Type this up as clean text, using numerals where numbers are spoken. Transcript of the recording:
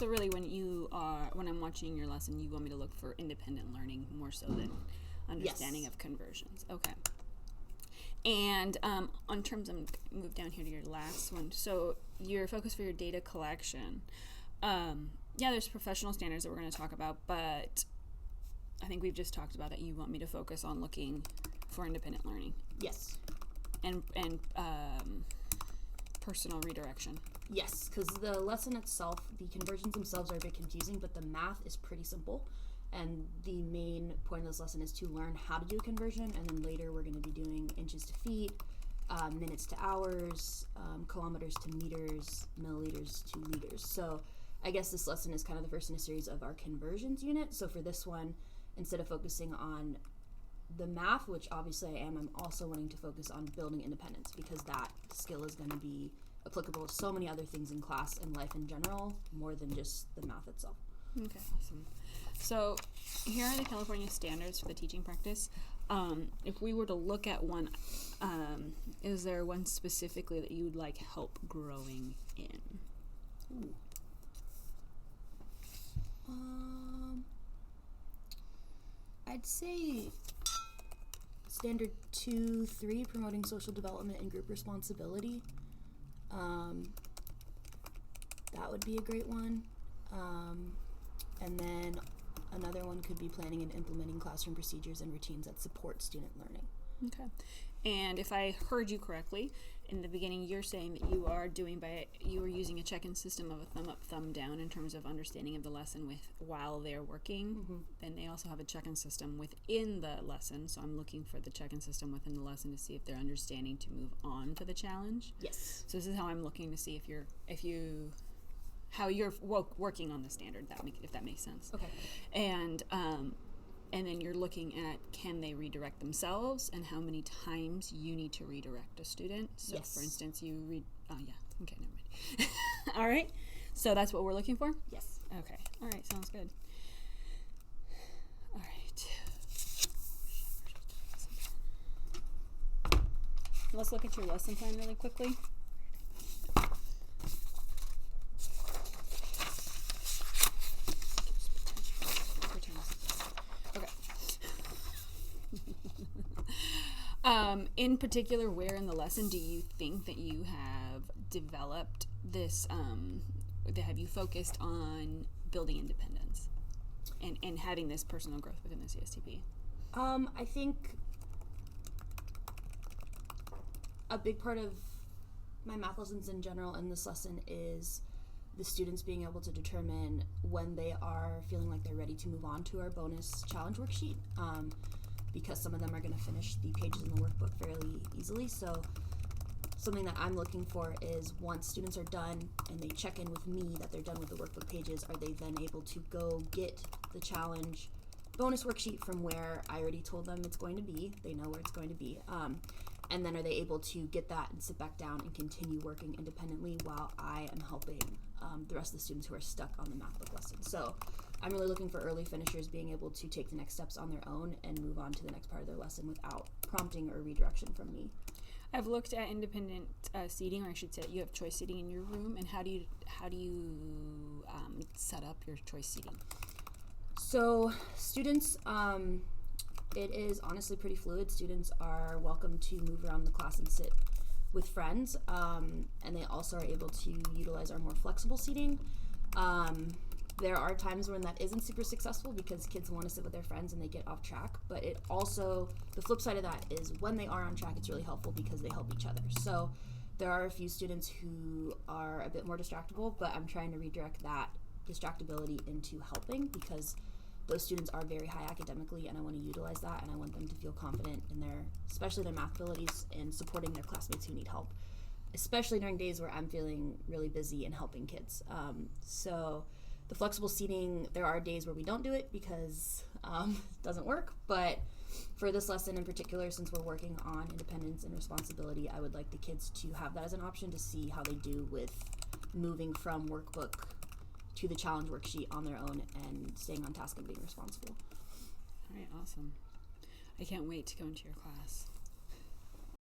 So really, when I'm watching your lesson, you want me to look for independent learning more so than understanding of conversions. Okay. And on terms, I'm move down here to your last one. So your focus for your data collection. There's professional standards that we're going to talk about, but I think we've just talked about that you want me to focus on looking for independent learning. Yes. And personal redirection. Yes, because the lesson itself, the conversions themselves are a bit confusing, but the math is pretty simple. And the main point of this lesson is to learn how to do a conversion, and then later we're going to be doing inches to feet, minutes to hours, kilometers to meters, milliliters to liters. So I guess this lesson is kind of the first in a series of our conversions unit. So for this one, instead of focusing on the math, which obviously I am, I'm also wanting to focus on building independence, because that skill is going to be applicable to so many other things in class and life in general, more than just the math itself. Okay, awesome. So here are the California standards for the teaching practice. If we were to look at one, is there one specifically that you would like help growing in? Ooh. I'd say standard 2-3, promoting social development and group responsibility. That would be a great one. And then another one could be planning and implementing classroom procedures and routines that support student learning. Okay. And if I heard you correctly, in the beginning you're saying that you are using a check-in system of a thumb up, thumb down in terms of understanding of the lesson while they're working. Mm-hmm. Then they also have a check-in system within the lesson, so I'm looking for the check-in system within the lesson to see if they're understanding to move on to the challenge. Yes. So this is how I'm looking to see how you're working on the standard, if that makes sense. Okay. And then you're looking at, can they redirect themselves, and how many times you need to redirect a student. So yes. For instance, you read, okay, never mind. All right. So that's what we're looking for? Yes. Okay. All right. Sounds good. All right. Let's look at your lesson plan really quickly. In particular, where in the lesson do you think that you have developed this, have you focused on building independence and having this personal growth within the CSTP? I think a big part of my math lessons in general in this lesson is the students being able to determine when they are feeling like they're ready to move on to our bonus challenge worksheet. Because some of them are going to finish the pages in the workbook fairly easily. So something that I'm looking for is, once students are done and they check in with me that they're done with the workbook pages, are they then able to go get the challenge bonus worksheet from where I already told them it's going to be. They know where it's going to be. And then are they able to get that and sit back down and continue working independently while I am helping the rest of the students who are stuck on the math book lesson. So I'm really looking for early finishers being able to take the next steps on their own and move on to the next part of their lesson without prompting or redirection from me. I've looked at independent seating, or I should say you have choice seating in your room, and how do you set up your choice seating? So students, it is honestly pretty fluid. Students are welcome to move around the class and sit with friends, and they also are able to utilize our more flexible seating. There are times when that isn't super successful because kids want to sit with their friends and they get off track, but it also, the flip side of that is when they are on track, it's really helpful because they help each other. So there are a few students who are a bit more distractible, but I'm trying to redirect that distractibility into helping, because those students are very high academically and I want to utilize that, and I want them to feel confident in especially their math abilities, and supporting their classmates who need help, especially during days where I'm feeling really busy and helping kids. So the flexible seating, there are days where we don't do it because it doesn't work, but for this lesson in particular, since we're working on independence and responsibility, I would like the kids to have that as an option to see how they do with moving from workbook to the challenge worksheet on their own and staying on task and being responsible. All right, awesome. I can't wait to go into your class.